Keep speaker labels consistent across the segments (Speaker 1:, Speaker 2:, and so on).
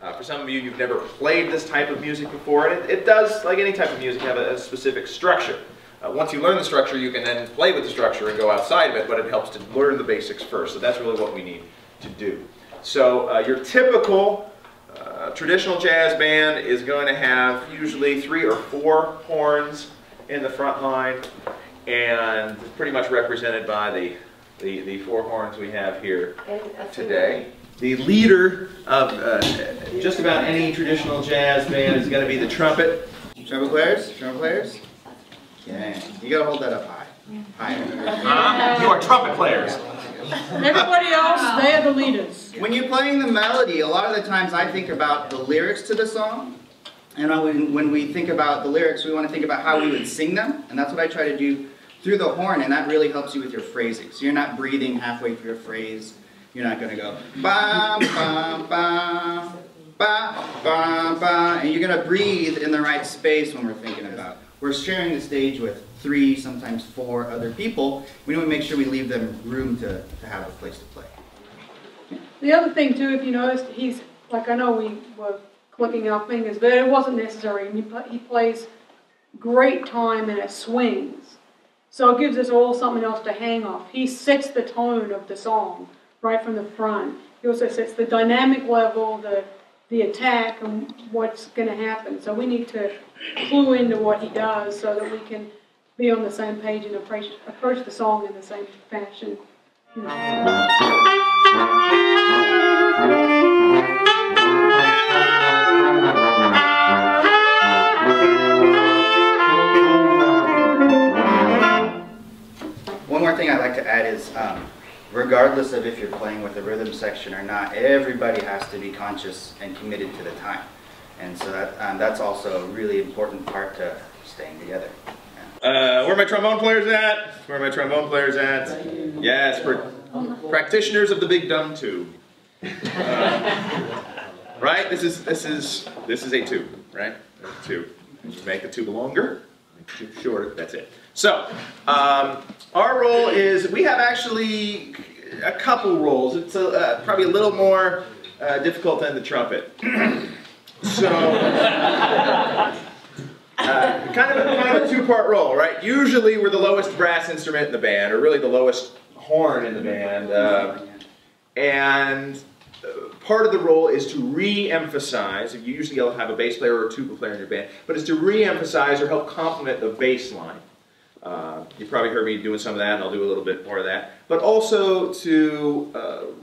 Speaker 1: For some of you, you've never played this type of music before, and it does, like any type of music, have a specific structure. Once you learn the structure, you can then play with the structure and go outside of it, but it helps to learn the basics first. So that's really what we need to do. So your typical traditional jazz band is going to have usually 3 or 4 horns in the front line, and pretty much represented by the 4 horns we have here today. The leader of just about any traditional jazz band is going to be the trumpet.
Speaker 2: Trumpet players? Trumpet players? Yeah. You gotta hold that up high. Higher.
Speaker 1: You are trumpet players.
Speaker 3: Everybody else, they are the leaders.
Speaker 2: When you're playing the melody, a lot of the times I think about the lyrics to the song. And when we think about the lyrics, we want to think about how we would sing them. And that's what I try to do through the horn, and that really helps you with your phrasing. So you're not breathing halfway through a phrase. You're not going to go ba ba ba ba ba ba, and you're going to breathe in the right space when we're thinking about. We're sharing the stage with 3, sometimes 4 other people. We want to make sure we leave them room to have a place to play.
Speaker 3: The other thing too, if you noticed, he's, like I know we were clicking our fingers, but it wasn't necessary. He plays great time and it swings. So it gives us all something else to hang off. He sets the tone of the song right from the front. He also sets the dynamic level, the attack, and what's going to happen. So we need to clue into what he does so that we can be on the same page and approach the song in the same fashion.
Speaker 2: One more thing I'd like to add is, regardless of if you're playing with a rhythm section or not, everybody has to be conscious and committed to the time. And so that's also a really important part to staying together.
Speaker 1: Where are my trombone players at? Where are my trombone players at? Yes, practitioners of the big dumb tube. Right? This is a tube, right? A tube. You make the tube longer, make the tube shorter. That's it. So our role is, we have actually a couple roles. It's probably a little more difficult than the trumpet. So, kind of a 2-part role, right? Usually we're the lowest brass instrument in the band, or really the lowest horn in the band. And part of the role is to re-emphasize. You usually have a bass player or a tuba player in your band, but it's to re-emphasize or help complement the bass line. You probably heard me doing some of that, and I'll do a little bit more of that. But also to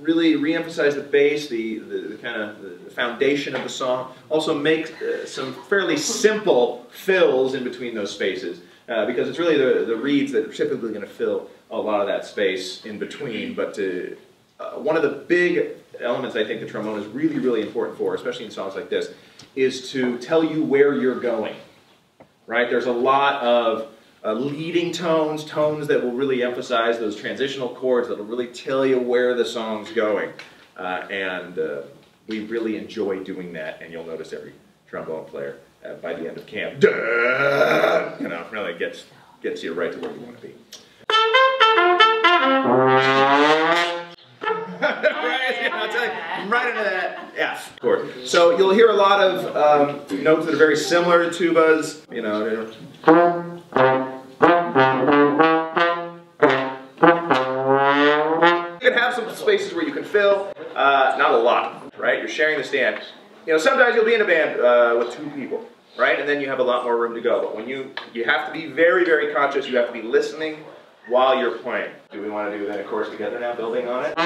Speaker 1: really re-emphasize the bass, the kind of the foundation of the song. Also make some fairly simple fills in between those spaces, because it's really the reeds that are typically going to fill a lot of that space in between. But one of the big elements I think the trombone is really, really important for, especially in songs like this, is to tell you where you're going. Right? There's a lot of leading tones that will really emphasize those transitional chords that will really tell you where the song's going. And we really enjoy doing that, and you'll notice every trombone player by the end of camp, you know, really gets you right to where you want to be. Right, I'll tell you, right into that F chord. So you'll hear a lot of notes that are very similar to tubas, you know. You can have some spaces where you can fill, not a lot, right? You're sharing the stand. You know, sometimes you'll be in a band with 2 people, right? And then you have a lot more room to go. But when you have to be very, very conscious. You have to be listening while you're playing. Do we want to do that, of course, together now, building on it?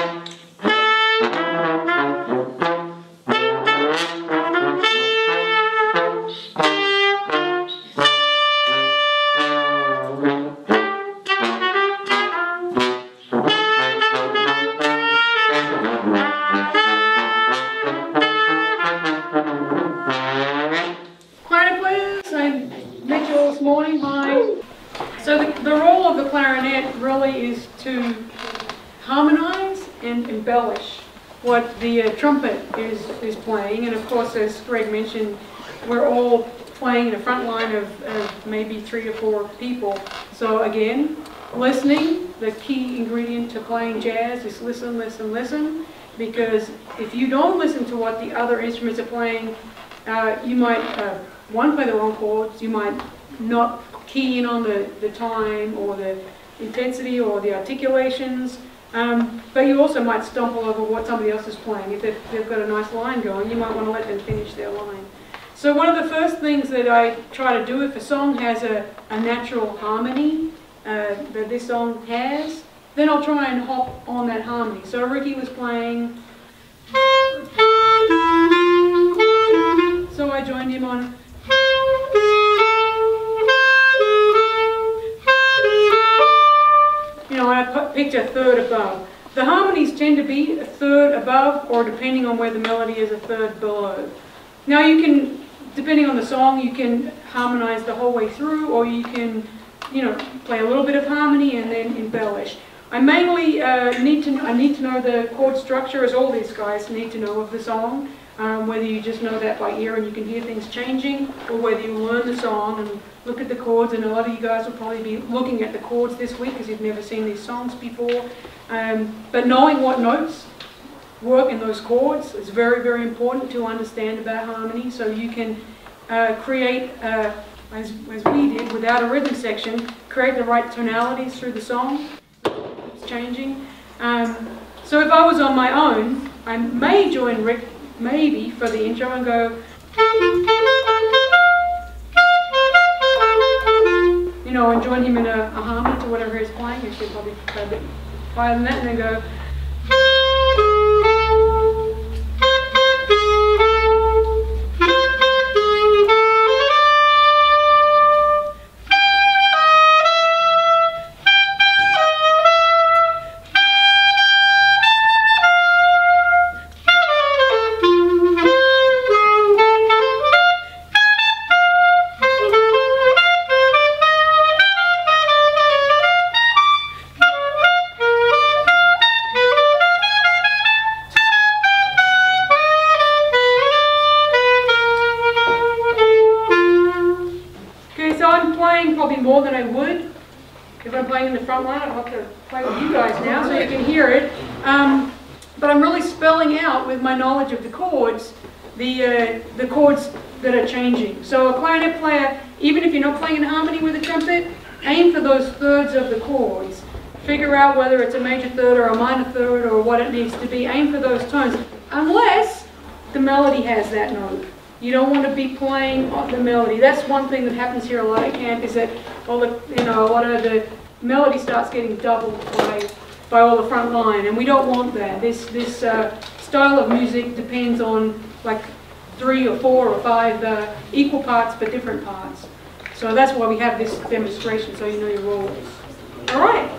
Speaker 3: So the role of the clarinet really is to harmonize and embellish what the trumpet is playing. And of course, as Greg mentioned, we're all playing in a front line of maybe 3 to 4 people. So again, listening, the key ingredient to playing jazz is listen, listen, listen. because if you don't listen to what the other instruments are playing, you might, one, play the wrong chords, you might not key in on the time or the intensity or the articulations, but you also might stumble over what somebody else is playing. If they've got a nice line going, you might want to let them finish their line. So one of the first things that I try to do if a song has a natural harmony that this song has, then I'll try and hop on that harmony. So Ricky was playing, so I joined him on. You know, I picked a third above. The harmonies tend to be a third above, or depending on where the melody is, a third below. Now you can, depending on the song, you can harmonize the whole way through, or you can, you know, play a little bit of harmony and then embellish. I mainly need to know the chord structure, as all these guys need to know of the song. Whether you just know that by ear and you can hear things changing, or whether you learn the song and look at the chords, and a lot of you guys will probably be looking at the chords this week because you've never seen these songs before. But knowing what notes work in those chords is very, very important to understand about harmony, so you can create, as we did without a rhythm section, create the right tonalities through the song. It's changing. So if I was on my own, I may join Rick maybe for the intro and go, you know, and join him in a harmony to whatever he's playing. I should probably play a bit higher than that, and then go. Probably more than I would if I'm playing in the front line. I'd have to play with you guys now so you can hear it. But I'm really spelling out with my knowledge of the chords, the chords that are changing. So a clarinet player, even if you're not playing in harmony with a trumpet, aim for those thirds of the chords. Figure out whether it's a major third or a minor third or what it needs to be. Aim for those tones, unless the melody has that note. You don't want to be playing the melody. That's one thing that happens here a lot at camp, is that all the, you know, a lot of the melody starts getting doubled by all the front line, and we don't want that. This style of music depends on like 3 or 4 or 5 equal parts but different parts. So that's why we have this demonstration, so you know your roles. All right.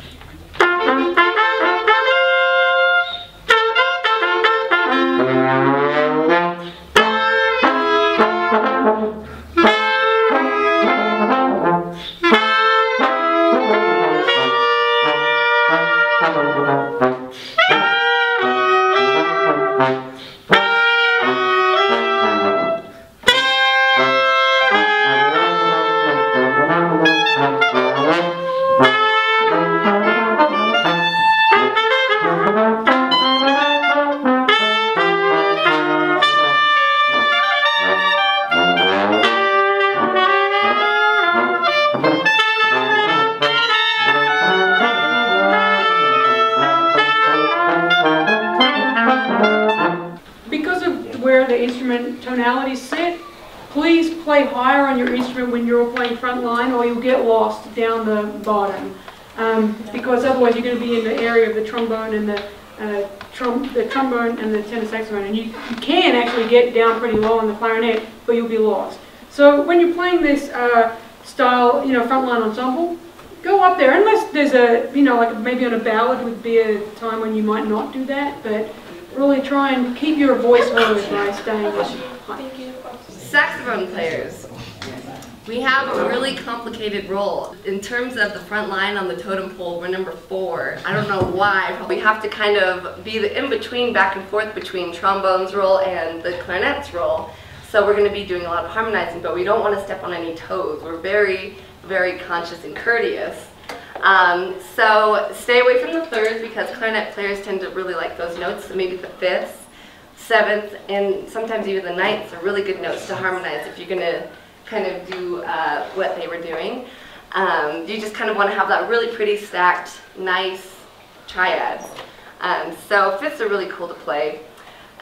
Speaker 3: Where the instrument tonalities sit, please play higher on your instrument when you're playing front line, or you'll get lost down the bottom. Because otherwise you're going to be in the area of the trombone and the trombone and the tenor saxophone, and you can actually get down pretty low on the clarinet, but you'll be lost. So when you're playing this style, you know, frontline ensemble, go up there, unless there's a, you know, like maybe on a ballad would be a time when you might not do that, but really try and keep your voice heard by staying high.
Speaker 4: Saxophone players. We have a really complicated role. In terms of the front line on the totem pole, we're number 4. I don't know why. We have to kind of be the in-between, back and forth between trombone's role and the clarinet's role. So we're going to be doing a lot of harmonizing, but we don't want to step on any toes. We're very, very conscious and courteous. So stay away from the thirds because clarinet players tend to really like those notes. So maybe the fifths, seventh, and sometimes even the ninths are really good notes to harmonize if you're going to kind of do what they were doing. You just kind of want to have that really pretty stacked, nice triads. So fifths are really cool to play.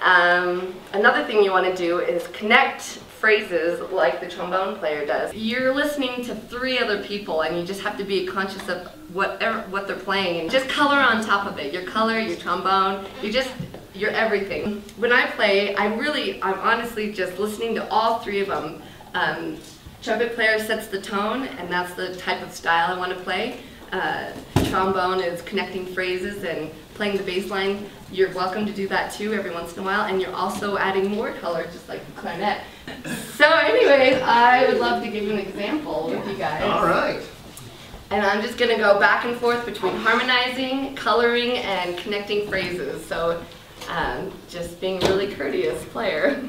Speaker 4: Another thing you want to do is connect phrases like the trombone player does. You're listening to 3 other people and you just have to be conscious of what they're playing and just color on top of it. Your color, your trombone, you're everything. When I play, I'm honestly just listening to all 3 of them. Trumpet player sets the tone and that's the type of style I want to play. Trombone is connecting phrases and playing the bass line. You're welcome to do that too every once in a while, and you're also adding more color just like the clarinet. So anyways, I would love to give you an example with you guys.
Speaker 5: All right.
Speaker 4: And I'm just going to go back and forth between harmonizing, coloring, and connecting phrases. So just being a really courteous player.